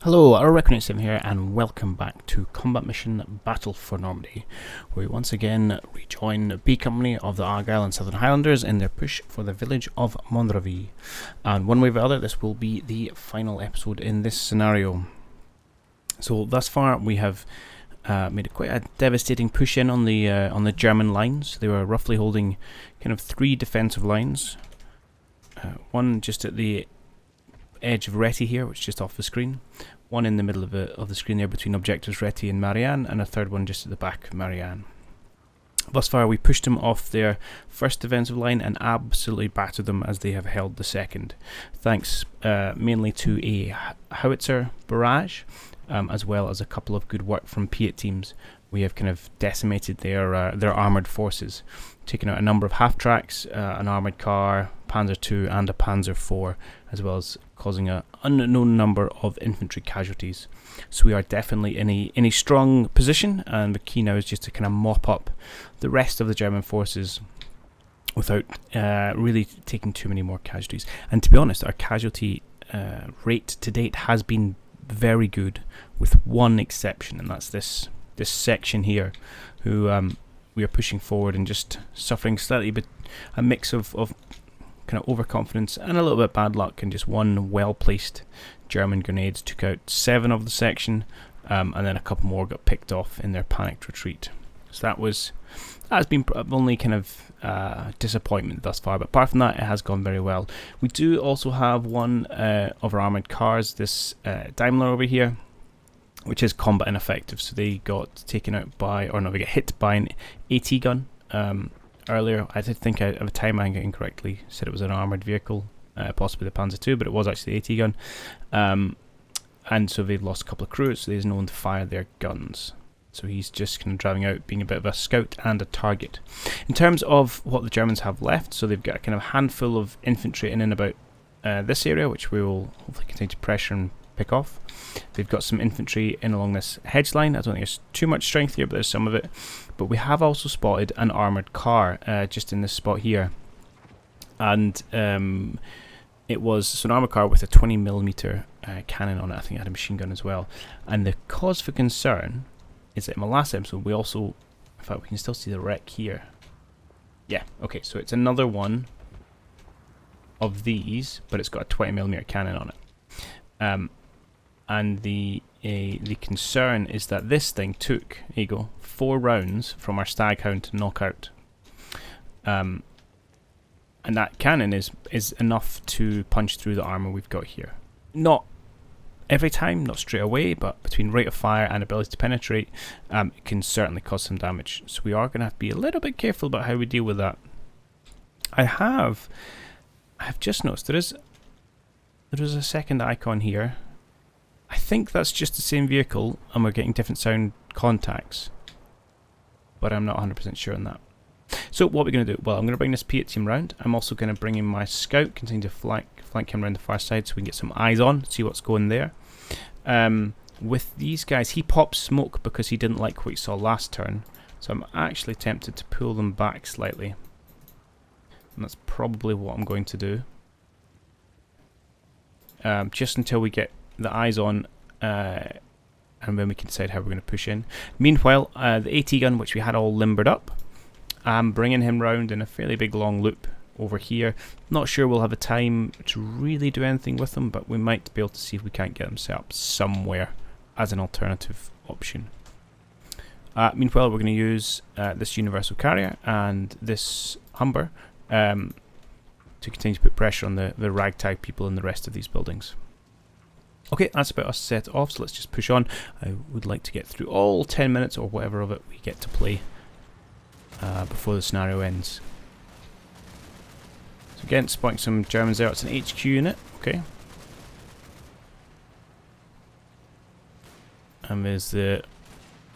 Hello, our Reckoning Sim here, and welcome back to Combat Mission Battle for Normandy, where we once again rejoin B Company of the Argyll and Southern Highlanders in their push for the village of Mondrainville. And one way or the other, this will be the final episode in this scenario. So thus far, we have made quite a devastating push in on the German lines. They were roughly holding kind of three defensive lines. One just at the edge of Retty here, which is just off the screen. One in the middle of the screen there between objectives Retty and Marianne, and a third one just at the back of Marianne. Thus far, we pushed them off their first defensive line and absolutely battered them as they have held the second, thanks mainly to a howitzer barrage, as well as a couple of good work from Piat teams. We have kind of decimated their armoured forces, taking out a number of half-tracks, an armoured car, Panzer II and a Panzer IV, as well as causing an unknown number of infantry casualties. So we are definitely in a strong position, and the key now is just to kind of mop up the rest of the German forces without really taking too many more casualties. And to be honest, our casualty rate to date has been very good, with one exception, and that's this section here, who we are pushing forward and just suffering slightly, but a mix of kind of overconfidence and a little bit bad luck, and just one well-placed German grenade took out 7 of the section, and then a couple more got picked off in their panicked retreat. So that has been only kind of disappointment thus far, but apart from that, it has gone very well. We do also have one of our armoured cars, this Daimler over here, which is combat ineffective, so they got taken out by, or no, they got hit by an AT gun earlier. I did think at the time I incorrectly said it was an armoured vehicle, possibly the Panzer II, but it was actually the AT gun. And so they've lost a couple of crews, so there's no one to fire their guns. So he's just kind of driving out, being a bit of a scout and a target. In terms of what the Germans have left, so they've got a kind of handful of infantry in and about this area, which we will hopefully continue to pressure and pick off. They've got some infantry in along this hedge line. I don't think there's too much strength here, but there's some of it. But we have also spotted an armoured car just in this spot here. And it was an armoured car with a 20mm cannon on it. I think it had a machine gun as well. And the cause for concern is that in my last episode we also, in fact we can still see the wreck here. Yeah, okay, so it's another one of these, but it's got a 20mm cannon on it. And the concern is that this thing took, here you go, 4 rounds from our Staghound to knock out. And that cannon is enough to punch through the armour we've got here. Not every time, not straight away, but between rate of fire and ability to penetrate, it can certainly cause some damage. So we are going to have to be a little bit careful about how we deal with that. I have just noticed there is a second icon here. I think that's just the same vehicle, and we're getting different sound contacts, but I'm not 100% sure on that. So what we're going to do, well, I'm going to bring this Piat team round. I'm also going to bring in my scout, continue to flank him around the far side so we can get some eyes on, see what's going there. With these guys, he popped smoke because he didn't like what he saw last turn, so I'm actually tempted to pull them back slightly, and that's probably what I'm going to do. Just until we get the eyes on, and then we can decide how we're going to push in. Meanwhile, the AT gun, which we had all limbered up, I'm bringing him round in a fairly big long loop over here. Not sure we'll have a time to really do anything with them, but we might be able to see if we can't get them set up somewhere as an alternative option. Meanwhile, we're going to use this universal carrier and this Humber to continue to put pressure on the ragtag people in the rest of these buildings. Okay, that's about us set off, so let's just push on. I would like to get through all 10 minutes or whatever of it we get to play before the scenario ends. So again, spotting some Germans there. It's an HQ unit, okay. And there's the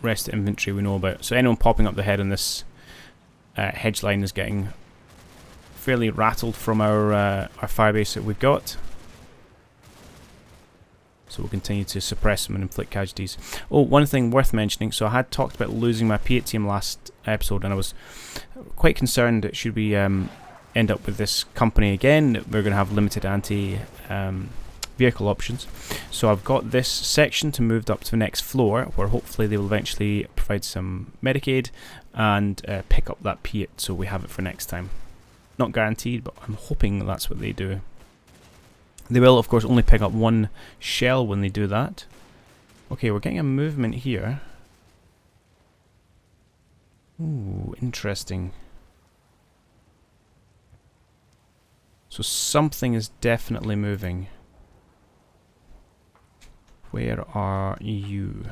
rest of the infantry we know about. So anyone popping up the head on this hedge line is getting fairly rattled from our firebase that we've got. So we'll continue to suppress them and inflict casualties. Oh, one thing worth mentioning, so I had talked about losing my Piat team last episode, and I was quite concerned that should we end up with this company again, we're going to have limited vehicle options. So I've got this section to move up to the next floor, where hopefully they will eventually provide some Medicaid and pick up that Piat, so we have it for next time. Not guaranteed, but I'm hoping that's what they do. They will, of course, only pick up one shell when they do that. Okay, we're getting a movement here. Ooh, interesting. So something is definitely moving. Where are you?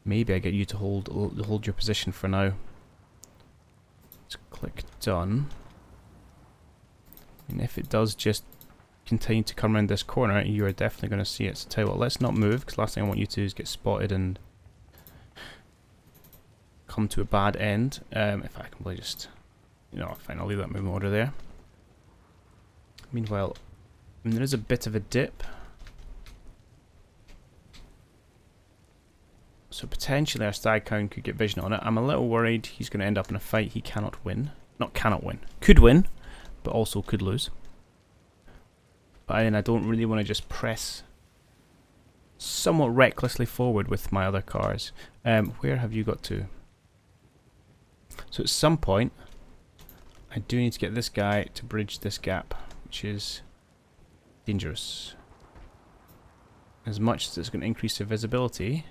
Maybe I get you to hold your position for now. Let's click done. And if it does just continue to come around this corner, you are definitely going to see it. So tell you what, let's not move, because last thing I want you to do is get spotted and come to a bad end. If I can really just, you know, fine, I'll leave that movement order there. Meanwhile, I mean, there is a bit of a dip. So potentially our stag hound could get vision on it. I'm a little worried he's going to end up in a fight he cannot win. Not cannot win. Could win, but also could lose. But then I don't really want to just press somewhat recklessly forward with my other cars. Where have you got to? So at some point, I do need to get this guy to bridge this gap, which is dangerous. As much as it's going to increase their visibility,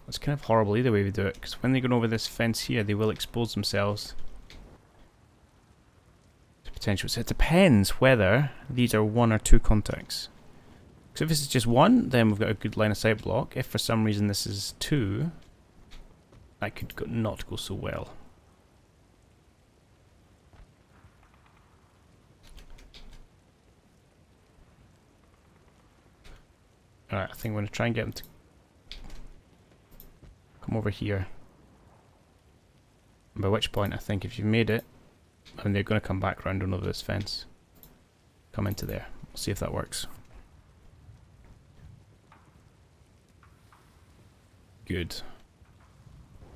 it's kind of horrible either way we do it, because when they go over this fence here, they will expose themselves to potential. So it depends whether these are 1 or 2 contacts. So if this is just 1, then we've got a good line of sight block. If for some reason this is 2, that could not go so well. Alright, I think I'm going to try and get them to come over here. And by which point I think if you've made it, I mean they're going to come back round over this fence. Come into there. We'll see if that works. Good.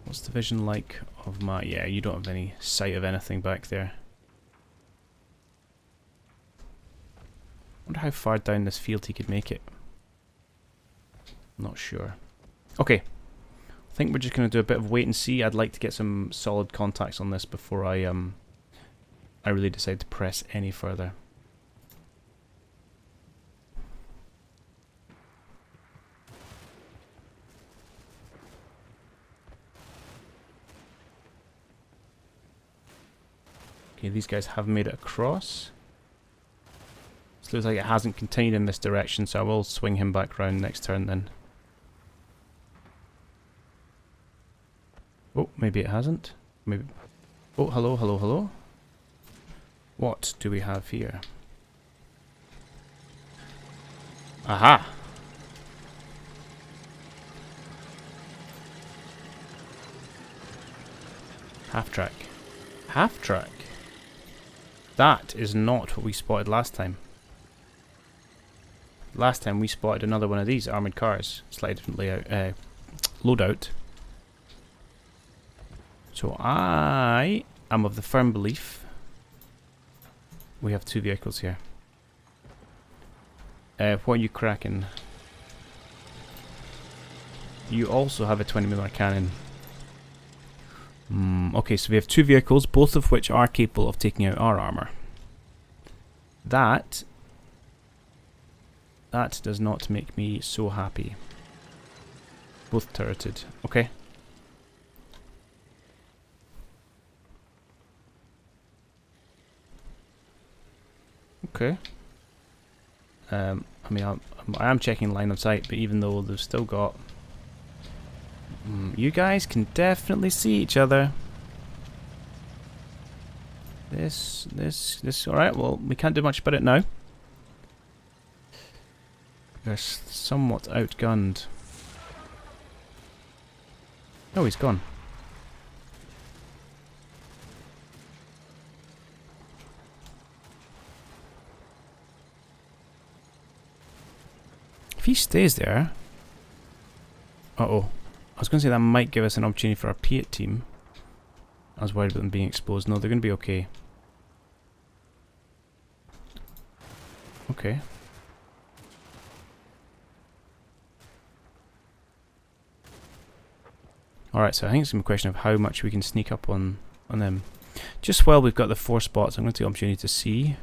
What's the vision like of my... Yeah, you don't have any sight of anything back there. Wonder how far down this field he could make it. Not sure. Okay. I think we're just going to do a bit of wait and see. I'd like to get some solid contacts on this before I really decide to press any further. Okay, these guys have made it across. This looks like it hasn't continued in this direction, so I will swing him back round next turn then. Oh, maybe it hasn't. Maybe. Oh, hello, hello, hello. What do we have here? Aha! Half track. Half track? That is not what we spotted last time. Last time we spotted another one of these armoured cars. Slightly different layout, loadout. So I am of the firm belief we have 2 vehicles here. What are you cracking? You also have a 20mm cannon. Okay, so we have 2 vehicles, both of which are capable of taking out our armour. That does not make me so happy. Both turreted. Okay. Okay. I mean, I am checking line of sight, but even though they've still got... you guys can definitely see each other. This, alright, well, we can't do much about it now. They're somewhat outgunned. Oh, he's gone. If he stays there... Uh-oh. I was going to say that might give us an opportunity for our Piat team. I was worried about them being exposed. No, they're going to be okay. Okay. Alright, so I think it's a question of how much we can sneak up on them. Just while we've got the 4 spots, I'm going to take the opportunity to see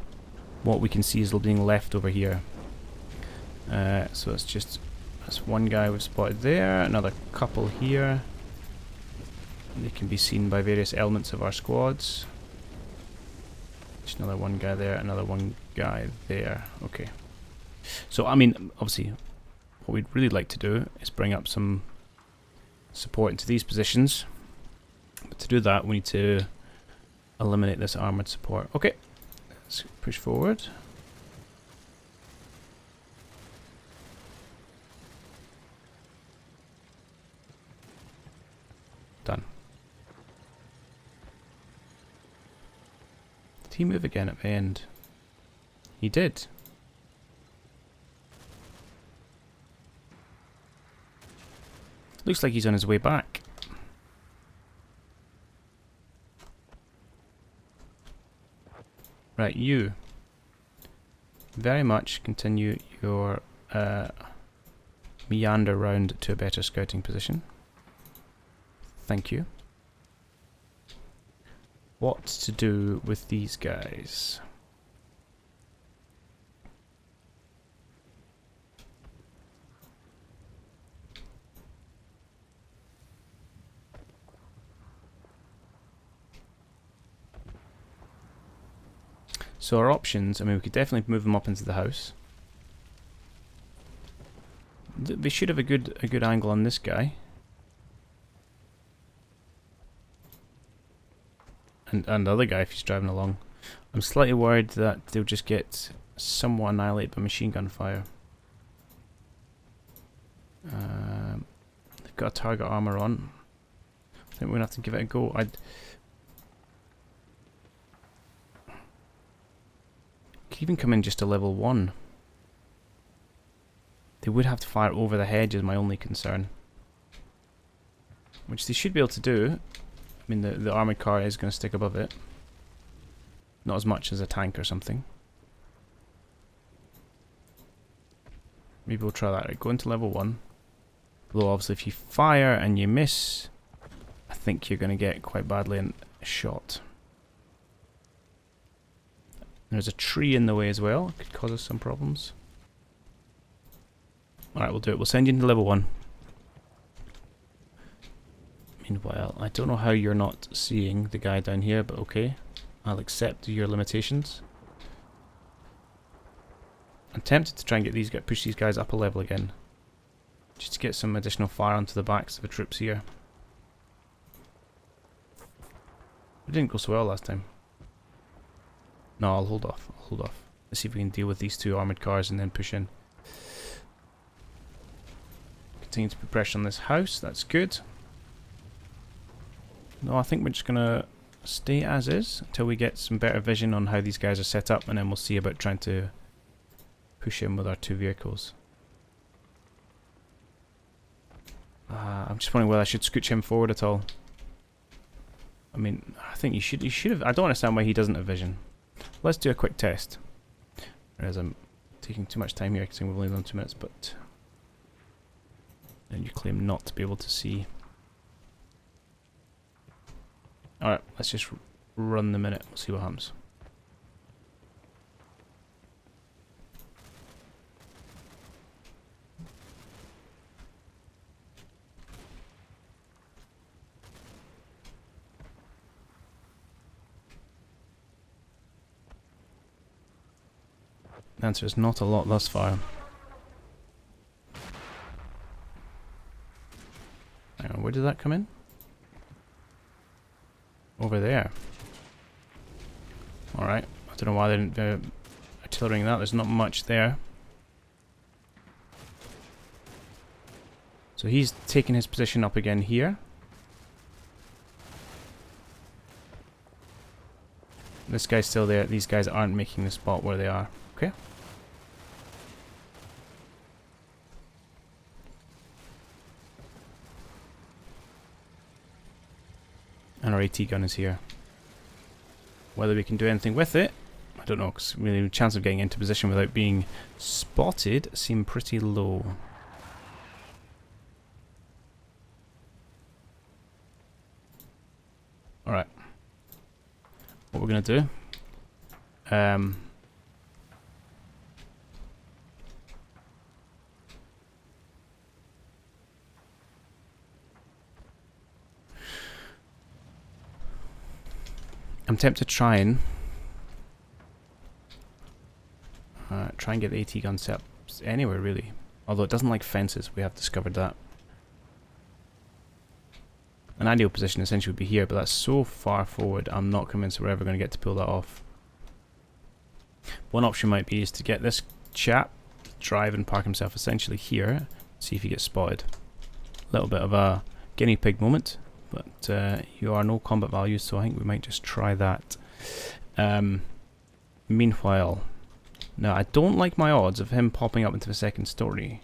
what we can see is being left over here. So that's one guy we've spotted there, another couple here. They can be seen by various elements of our squads. Just another one guy there, another one guy there. Okay. So, I mean, obviously, what we'd really like to do is bring up some support into these positions. But to do that, we need to eliminate this armoured support. Okay. Let's push forward. Done. Did he move again at the end? He did. Looks like he's on his way back. Right, you very much continue your meander round to a better scouting position. Thank you. What to do with these guys? So our options, I mean, we could definitely move them up into the house. They should have a good angle on this guy. And the other guy if he's driving along. I'm slightly worried that they'll just get somewhat annihilated by machine gun fire. They've got a target armor on. I think we're gonna have to give it a go. Could even come in just to level 1. They would have to fire over the hedge is my only concern. Which they should be able to do. I mean, the armoured car is going to stick above it. Not as much as a tank or something. Maybe we'll try that. Right, go into level 1. Although obviously if you fire and you miss, I think you're going to get quite badly shot. There's a tree in the way as well. It could cause us some problems. Alright, we'll do it. We'll send you into level 1. Meanwhile, I don't know how you're not seeing the guy down here, but okay. I'll accept your limitations. I'm tempted to try and get these guys, push these guys up a level again. Just to get some additional fire onto the backs of the troops here. It didn't go so well last time. No, I'll hold off. I'll hold off. Let's see if we can deal with these 2 armoured cars and then push in. Continue to put pressure on this house. That's good. No, I think we're just going to stay as is until we get some better vision on how these guys are set up, and then we'll see about trying to push in with our 2 vehicles. I'm just wondering whether I should scooch him forward at all. I mean, I think you should have. I don't understand why he doesn't have vision. Let's do a quick test. Whereas I'm taking too much time here because we've only done 2 minutes, but... And you claim not to be able to see. Alright, let's just run the minute. We'll see what happens. The answer is not a lot thus far. Hang on, where did that come in? Over there. Alright, I don't know why they didn't artillerying that, there's not much there. So he's taking his position up again here. This guy's still there, these guys aren't making the spot where they are. Okay. AT gun is here. Whether we can do anything with it, I don't know, because really the chance of getting into position without being spotted seem pretty low. Alright. What we're going to do... I'm tempted to try and get the AT gun set up anywhere really. Although it doesn't like fences, we have discovered that. An ideal position essentially would be here, but that's so far forward, I'm not convinced we're ever going to get to pull that off. One option might be is to get this chap, drive and park himself essentially here, see if he gets spotted. A little bit of a guinea pig moment. But you are no combat values, so I think we might just try that. Meanwhile, now I don't like my odds of him popping up into the second story.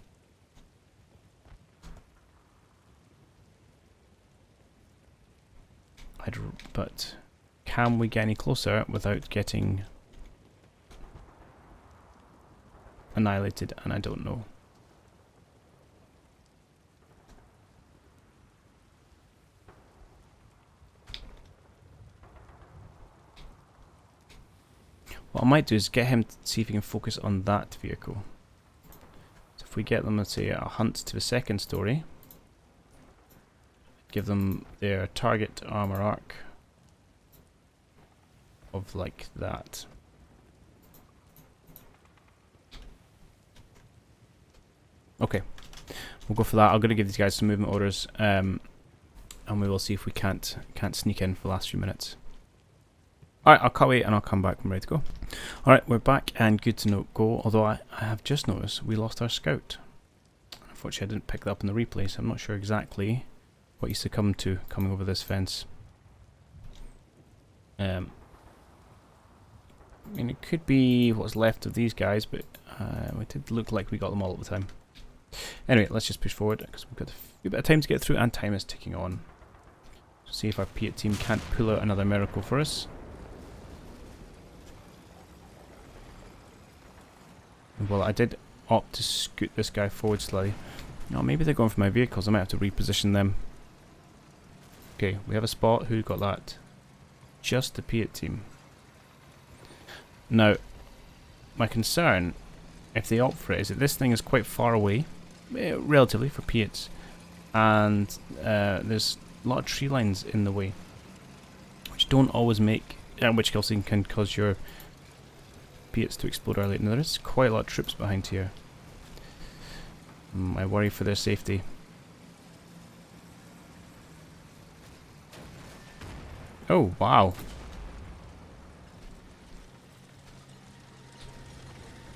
But can we get any closer without getting annihilated? And I don't know. What I might do is get him to see if he can focus on that vehicle. So if we get them, let's say, a hunt to the second story, give them their target armor arc of like that. Okay, we'll go for that. I'm going to give these guys some movement orders, and we will see if we can't sneak in for the last few minutes. Alright, I'll cut away and I'll come back when I'm ready to go. Alright, we're back and good to go, although I have just noticed we lost our scout. Unfortunately I didn't pick that up in the replay, so I'm not sure exactly what he's succumbed to coming over this fence. I mean, it could be what's left of these guys, but it did look like we got them all at the time. Anyway, let's just push forward, because we've got a few bit of time to get through and time is ticking on. So see if our Piat team can't pull out another miracle for us. Well, I did opt to scoot this guy forward slightly. No, maybe they're going for my vehicles. I might have to reposition them. Okay, we have a spot. Who got that? Just the Piat team. Now, my concern, if they opt for it, is that this thing is quite far away, relatively, for Piats. And there's a lot of tree lines in the way, which don't always make... which also can cause your Piats to explode early. Now, there is quite a lot of troops behind here. I worry for their safety. Oh, wow.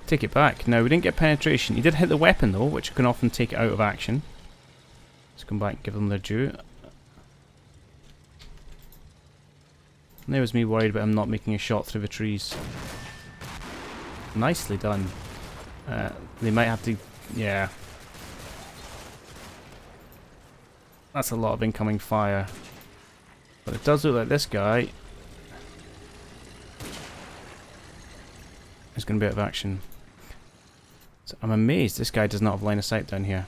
Take it back. Now, we didn't get penetration. He did hit the weapon, though, which can often take it out of action. Let's come back and give them their due. And there was me worried about him not making a shot through the trees. Nicely done. They might have to... yeah. That's a lot of incoming fire. But it does look like this guy is going to be out of action. So I'm amazed this guy does not have line of sight down here.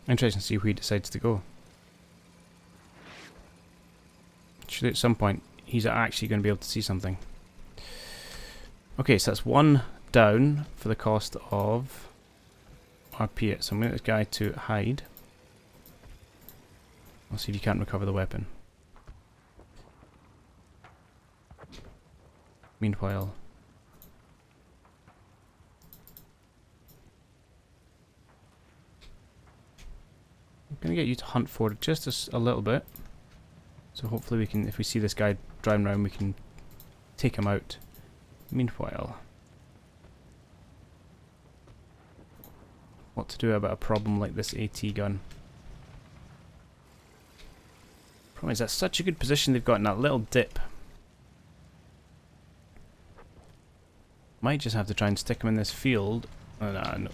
Interesting to see where he decides to go. Should at some point he's actually going to be able to see something. Okay, so that's one down for the cost of our Piat. So I'm going to get this guy to hide. I'll see if he can't recover the weapon. Meanwhile, I'm going to get you to hunt forward just a little bit. So hopefully we can, if we see this guy driving around, we can take him out. Meanwhile, what to do about a problem like this AT gun? Problem is, that's such a good position they've got in that little dip. Might just have to try and stick him in this field. No.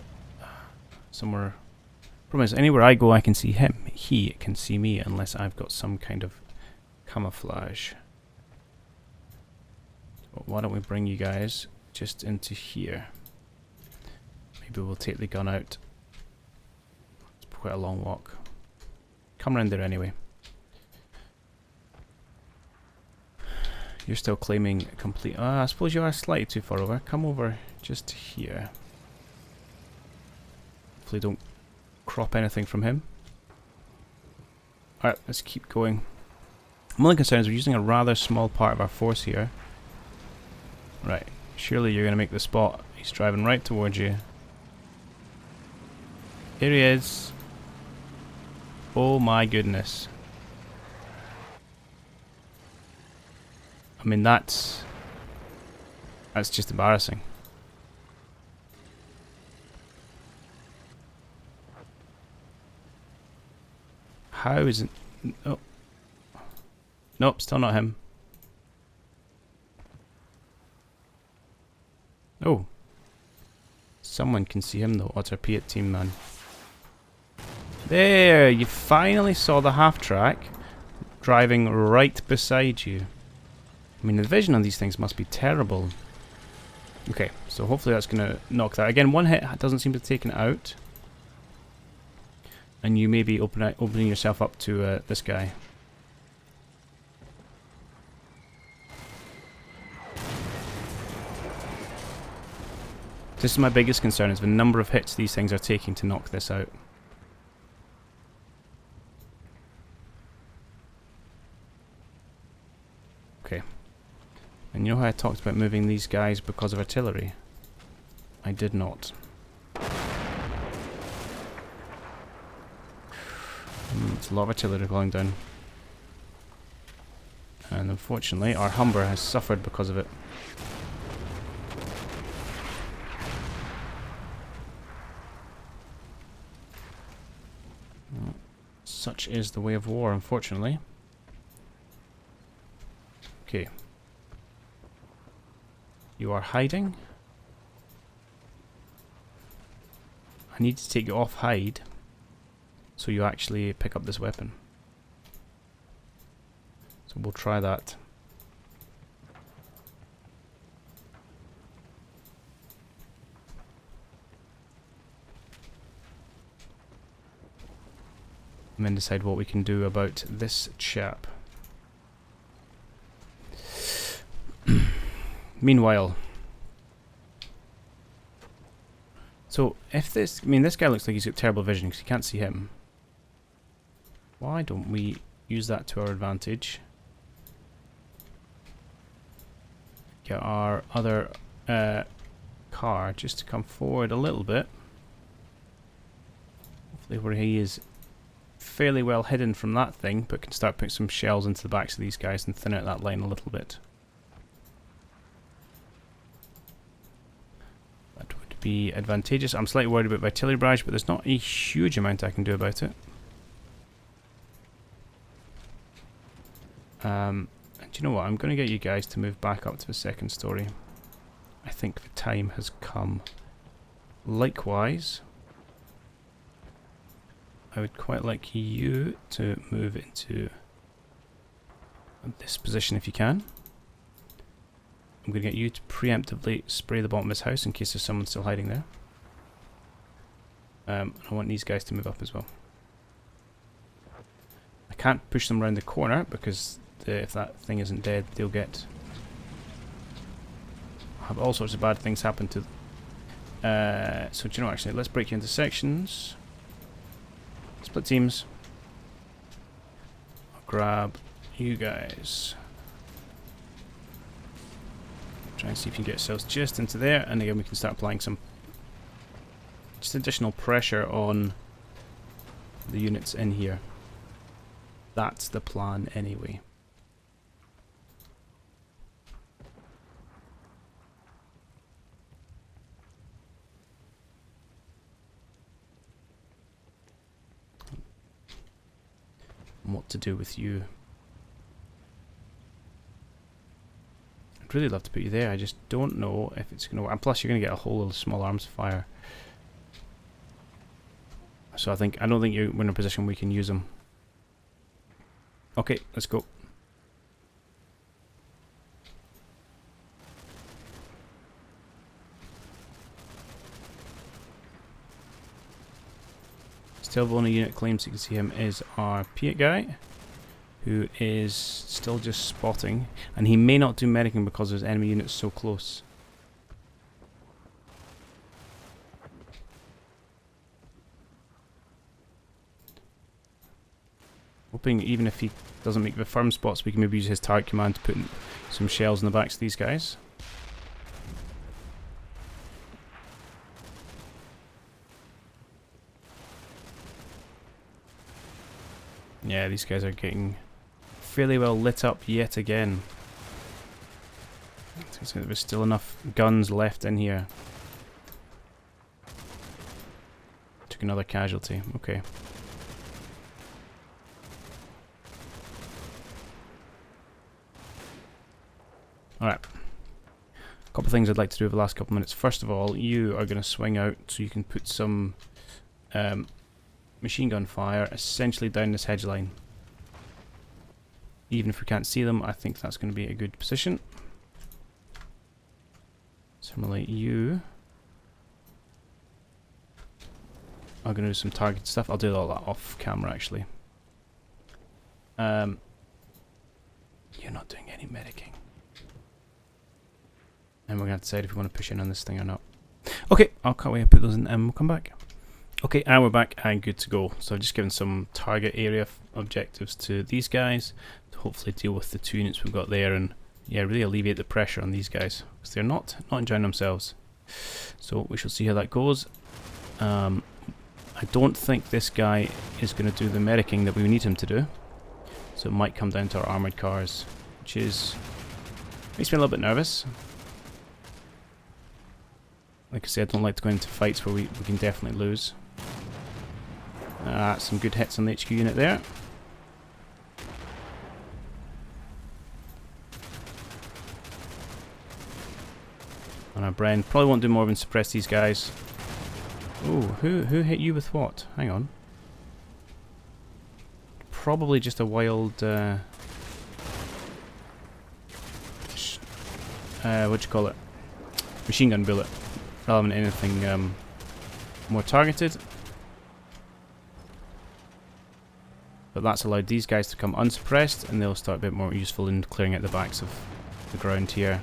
Somewhere. Problem is, anywhere I go I can see him. He can see me unless I've got some kind of camouflage. So why don't we bring you guys just into here? Maybe we'll take the gun out. It's quite a long walk. Come around there anyway. You're still claiming complete... I suppose you are slightly too far over. Come over just here. Hopefully don't crop anything from him. Alright, let's keep going. My only concern is we're using a rather small part of our force here. Right, surely you're going to make the spot. He's driving right towards you. Here he is. Oh my goodness. I mean, that's just embarrassing. How is it? Oh. Nope, still not him. Oh. Someone can see him though. What's our P8 team, man? There! You finally saw the half-track driving right beside you. I mean, the vision on these things must be terrible. Okay, so hopefully that's going to knock that. Again, one hit doesn't seem to have taken it out. And you may be opening yourself up to this guy. This is my biggest concern, is the number of hits these things are taking to knock this out. Okay. And you know how I talked about moving these guys because of artillery? I did not. It's a lot of artillery going down. And unfortunately, our Humber has suffered because of it. Such is the way of war, unfortunately. Okay. You are hiding. I need to take you off hide so you actually pick up this weapon. So we'll try that. And then decide what we can do about this chap. Meanwhile, so if this, I mean, this guy looks like he's got terrible vision because you can't see him. Why don't we use that to our advantage? Get our other car just to come forward a little bit. Hopefully where he is fairly well hidden from that thing, but can start putting some shells into the backs of these guys and thin out that line a little bit. That would be advantageous. I'm slightly worried about the artillery barrage, but there's not a huge amount I can do about it. And do you know what? I'm going to get you guys to move back up to the second story. I think the time has come. Likewise, I would quite like you to move into this position if you can. I'm going to get you to preemptively spray the bottom of this house in case there's someone still hiding there. I want these guys to move up as well. I can't push them around the corner because if that thing isn't dead, they'll have all sorts of bad things happen to them. So do you know, actually, let's break you into sections. Split teams. I'll grab you guys. Try and see if you can get yourselves just into there, and again we can start applying some just additional pressure on the units in here. That's the plan anyway. What to do with you. I'd really love to put you there. I just don't know if it's going to work. And plus, you're going to get a whole of small arms fire. So I don't think we're in a position we can use them. Okay, let's go. Still the only unit claims you can see him is our Piet guy, who is still just spotting, and he may not do medicing because there's enemy units so close. Hoping even if he doesn't make the firm spots, we can maybe use his target command to put some shells in the backs of these guys. Yeah, these guys are getting fairly well lit up yet again. There's still enough guns left in here. Took another casualty, okay. Alright. A couple of things I'd like to do over the last couple of minutes. First of all, you are going to swing out so you can put some machine gun fire essentially down this hedge line. Even if we can't see them, I think that's going to be a good position. Similarly, you are going to do some target stuff. I'll do all that off camera actually. You're not doing any medicing. And we're going to have to decide if we want to push in on this thing or not. Okay, I'll cut away and put those in and we'll come back. Okay, and we're back and good to go. So I've just given some target area objectives to these guys to hopefully deal with the 2 units we've got there and yeah, really alleviate the pressure on these guys because they're not enjoying themselves. So we shall see how that goes. I don't think this guy is going to do the medicing that we need him to do. So it might come down to our armoured cars, which makes me a little bit nervous. Like I said, I don't like to go into fights where we can definitely lose. Some good hits on the HQ unit there. And our Bren probably won't do more than suppress these guys. Ooh, who hit you with what? Hang on. Probably just a wild what'd you call it? Machine gun bullet. Rather than anything more targeted. But that's allowed these guys to come unsuppressed and they'll start a bit more useful in clearing out the backs of the ground here.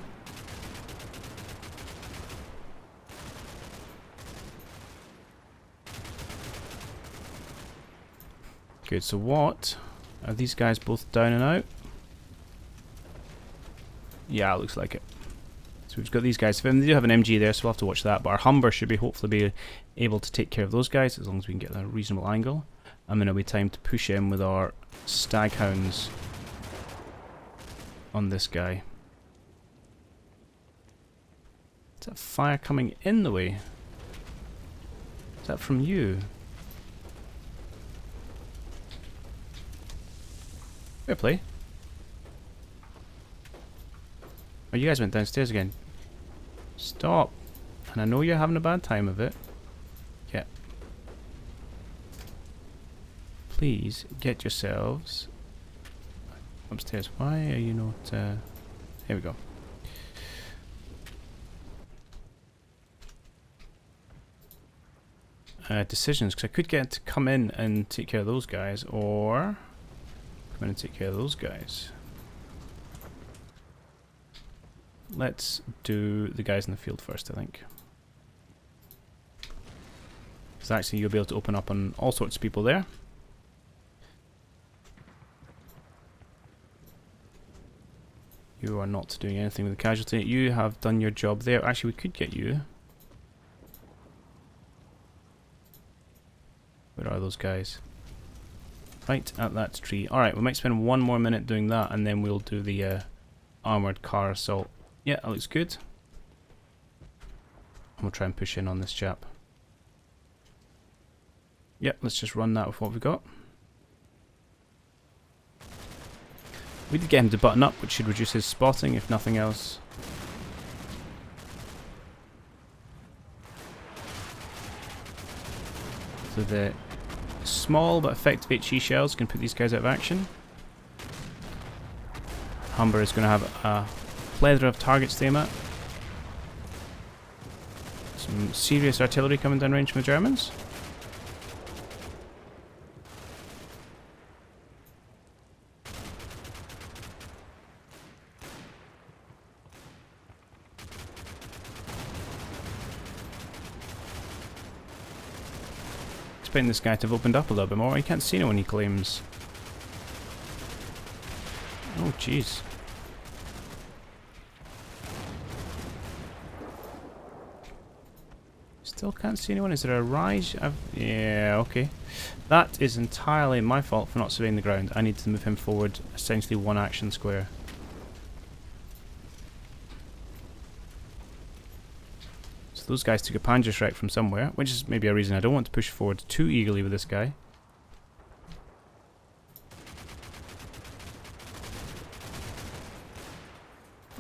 Good, so what? Are these guys both down and out? Yeah, it looks like it. So we've got these guys. They do have an MG there, so we'll have to watch that. But our Humber should hopefully be able to take care of those guys as long as we can get a reasonable angle. And then it'll be time to push in with our Staghounds on this guy. Is that fire coming in the way? Is that from you? Fair play. Oh, you guys went downstairs again. Stop. And I know you're having a bad time of it. Yeah. Please get yourselves upstairs. Why are you not... Here we go. Decisions, because I could get to come in and take care of those guys, or come in and take care of those guys. Let's do the guys in the field first, I think. Because actually you'll be able to open up on all sorts of people there. You are not doing anything with the casualty. You have done your job there. Actually, we could get you. Where are those guys? Right at that tree. Alright, we might spend 1 more minute doing that and then we'll do the armoured car assault. Yeah, that looks good. And we'll try and push in on this chap. Yep, let's just run that with what we've got. We did get him to button up, which should reduce his spotting, if nothing else. So the small but effective HE shells can put these guys out of action. Humber is going to have a plethora of targets to aim at. Some serious artillery coming down range from the Germans. Expecting this guy to have opened up a little bit more. He can't see anyone, he claims. Oh, jeez. Still can't see anyone. Is there a rise? Yeah, okay. That is entirely my fault for not surveying the ground. I need to move him forward essentially one action square. So those guys took a Panzerschreck from somewhere, which is maybe a reason I don't want to push forward too eagerly with this guy.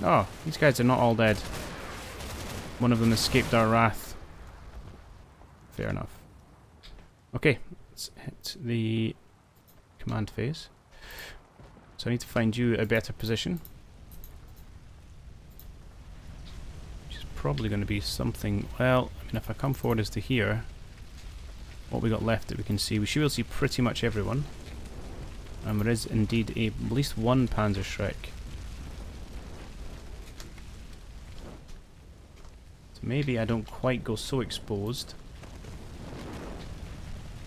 Oh, these guys are not all dead. One of them escaped our wrath. Fair enough. Okay, let's hit the command phase. So I need to find you a better position. Which is probably going to be something... Well, I mean, if I come forward as to here, what we got left that we can see, we should be able to see pretty much everyone. And there is indeed at least one Panzerschreck. So maybe I don't quite go so exposed.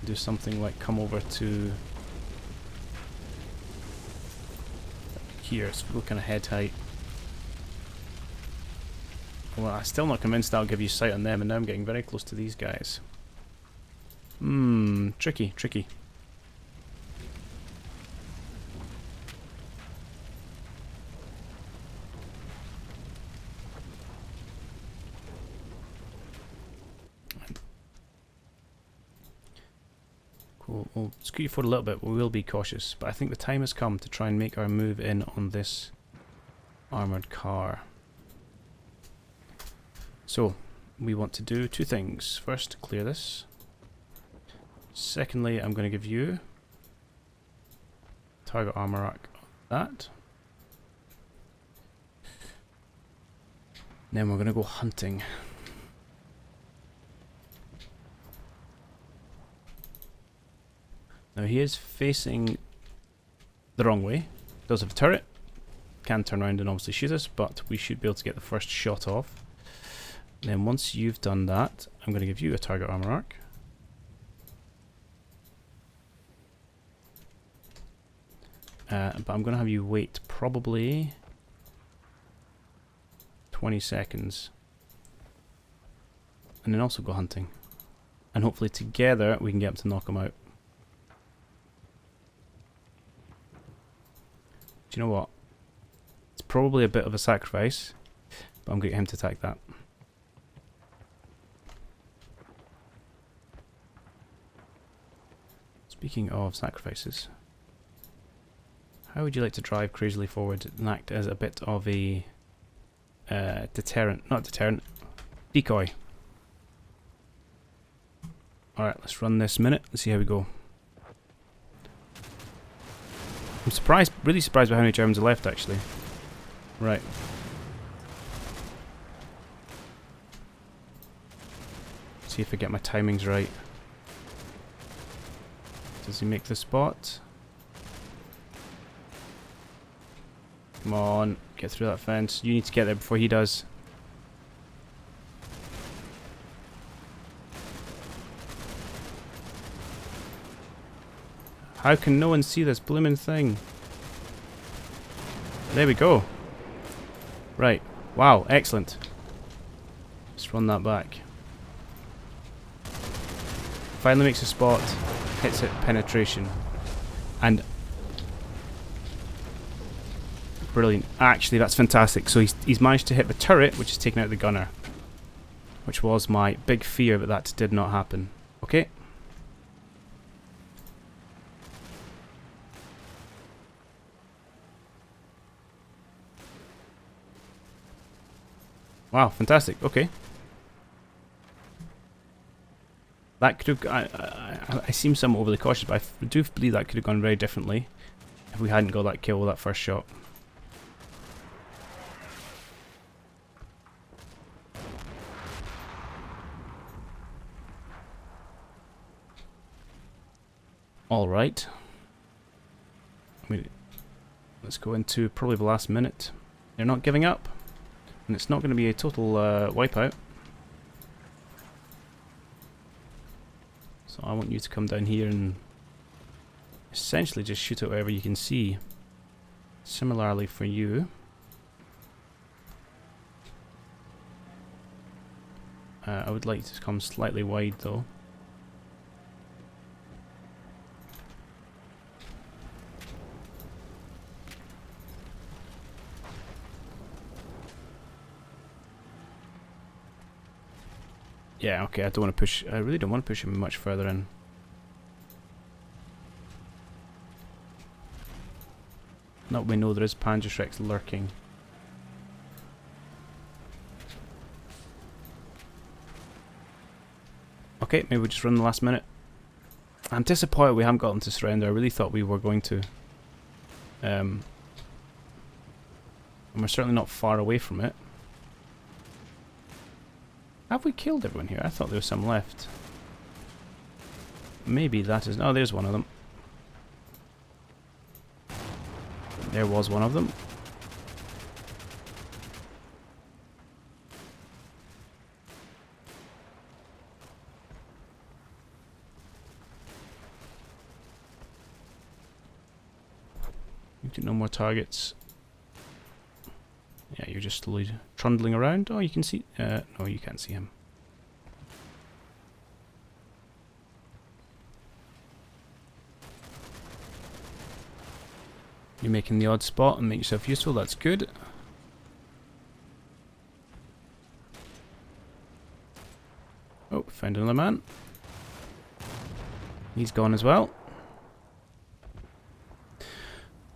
Do something like come over to here, so we go kind of head height. Well, I'm still not convinced that'll give you sight on them, and now I'm getting very close to these guys. Tricky, tricky. We'll scoot you forward a little bit, we will be cautious, but I think the time has come to try and make our move in on this armoured car. So, we want to do two things. First, clear this. Secondly, I'm going to give you target armour arc that. Then we're going to go hunting. Now he is facing the wrong way. Does have a turret. Can turn around and obviously shoot us, but we should be able to get the first shot off. Then once you've done that, I'm going to give you a target armor arc. But I'm going to have you wait probably 20 seconds. And then also go hunting. And hopefully together we can get him to knock him out. Do you know what? It's probably a bit of a sacrifice, but I'm going to get him to attack that. Speaking of sacrifices, how would you like to drive crazily forward and act as a bit of a deterrent, not deterrent, decoy? Alright, let's run this minute and see how we go. I'm surprised, really surprised by how many Germans are left actually. Right. See if I get my timings right. Does he make the spot? Come on, get through that fence. You need to get there before he does. How can no one see this blooming thing? There we go. Right. Wow, excellent. Let's run that back. Finally makes a spot. Hits it, penetration. And... brilliant. Actually, that's fantastic. So he's managed to hit the turret, which is taking out the gunner. Which was my big fear, but that did not happen. Okay. Wow, fantastic. Okay. That could have... I seem somewhat overly cautious, but I do believe that could have gone very differently if we hadn't got that kill with that first shot. Alright. Let's go into probably the last minute. They're not giving up. And it's not going to be a total wipeout. So I want you to come down here and essentially just shoot at whatever you can see. Similarly for you. I would like to come slightly wide though. Yeah, okay, I don't want to push... I really don't want to push him much further in. Not we know there is Panzerschrecks lurking. Okay, maybe we just run the last minute. I'm disappointed we haven't got them to surrender. I really thought we were going to. And we're certainly not far away from it. Have we killed everyone here? I thought there was some left. Maybe that is... Oh, there's one of them. There was one of them. You've got no more targets. Yeah, you're just slowly trundling around. Oh, you can see... no, you can't see him. You're making the odd spot and make yourself useful. That's good. Oh, found another man. He's gone as well.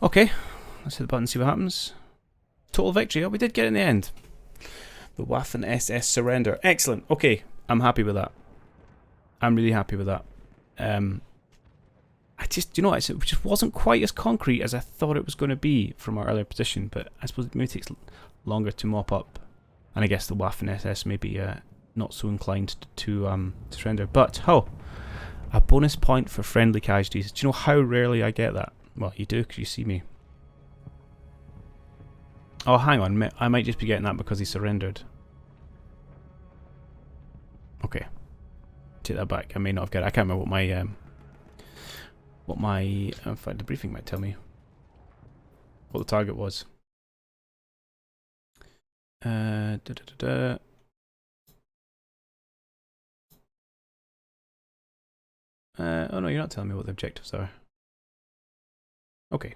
Okay, let's hit the button and see what happens. Total victory. Oh, we did get it in the end. The Waffen SS surrender. Excellent. Okay, I'm happy with that. I'm really happy with that. I just, you know, it just wasn't quite as concrete as I thought it was going to be from our earlier position, but I suppose it maybe takes longer to mop up. And I guess the Waffen SS may be not so inclined to surrender. But, oh, a bonus point for friendly casualties. Do you know how rarely I get that? Well, you do because you see me. Oh, hang on. I might just be getting that because he surrendered. Okay. Take that back. I may not have got it. I can't remember what my... in fact, the briefing might tell me what the target was. Oh no, you're not telling me what the objectives are. Okay.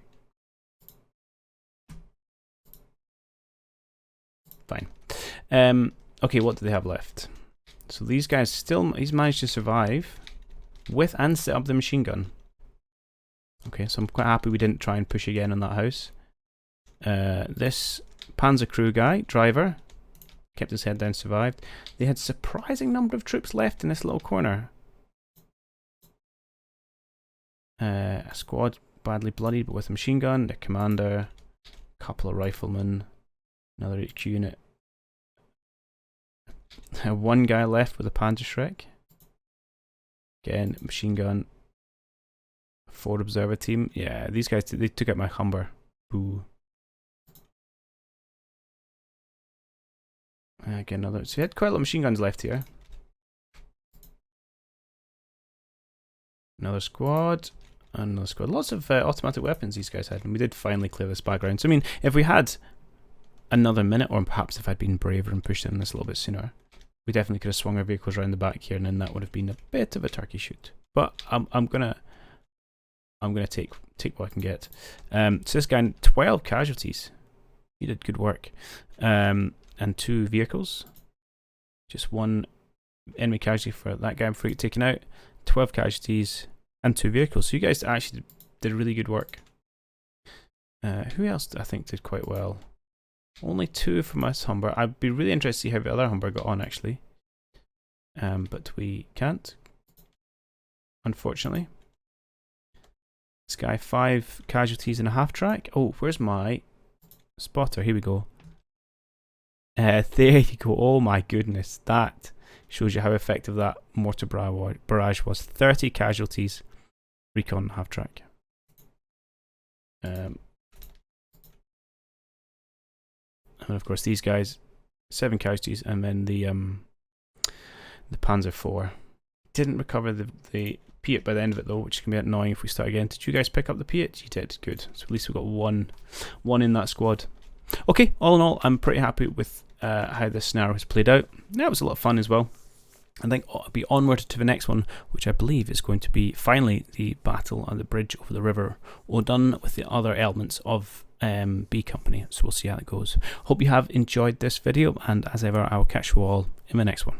Fine. Okay, what do they have left? So these guys still... He's managed to survive with and set up the machine gun. Okay, so I'm quite happy we didn't try and push again on that house. This Panzer crew guy, driver, kept his head down, survived. They had a surprising number of troops left in this little corner. A squad badly bloodied but with a machine gun, their commander, a couple of riflemen, another HQ unit. One guy left with a Panzerschreck. Again, machine gun. Ford observer team. Yeah, these guys, they took out my Humber. Boo. Again, another. So we had quite a lot of machine guns left here. Another squad. Another squad. Lots of automatic weapons these guys had. And we did finally clear this background. So, I mean, if we had another minute, or perhaps if I'd been braver and pushed in this a little bit sooner, we definitely could have swung our vehicles around the back here, and then that would have been a bit of a turkey shoot. But I'm gonna take what I can get. So this guy, 12 casualties. He did good work. And 2 vehicles. Just 1 enemy casualty for that guy before he got taken out. 12 casualties and 2 vehicles. So you guys actually did really good work. Who else I think did quite well? Only 2 from us Humber. I'd be really interested to see how the other Humber got on, actually. But we can't, unfortunately. This guy, 5 casualties and a half track. Oh, where's my spotter? Here we go. There you go. Oh my goodness. That shows you how effective that mortar barrage was. 30 casualties. Recon half track. And of course these guys, 7 casualties, and then the Panzer IV. Didn't recover the Piat by the end of it though, which can be annoying if we start again. Did you guys pick up the Piat? You did, good. So at least we got one in that squad. Okay, all in all, I'm pretty happy with how this scenario has played out. Yeah, it was a lot of fun as well. I think I'll be onward to the next one, which I believe is going to be finally the battle on the bridge over the river Odon with the other elements of B Company. So we'll see how it goes. Hope you have enjoyed this video, and as ever, I will catch you all in the next one.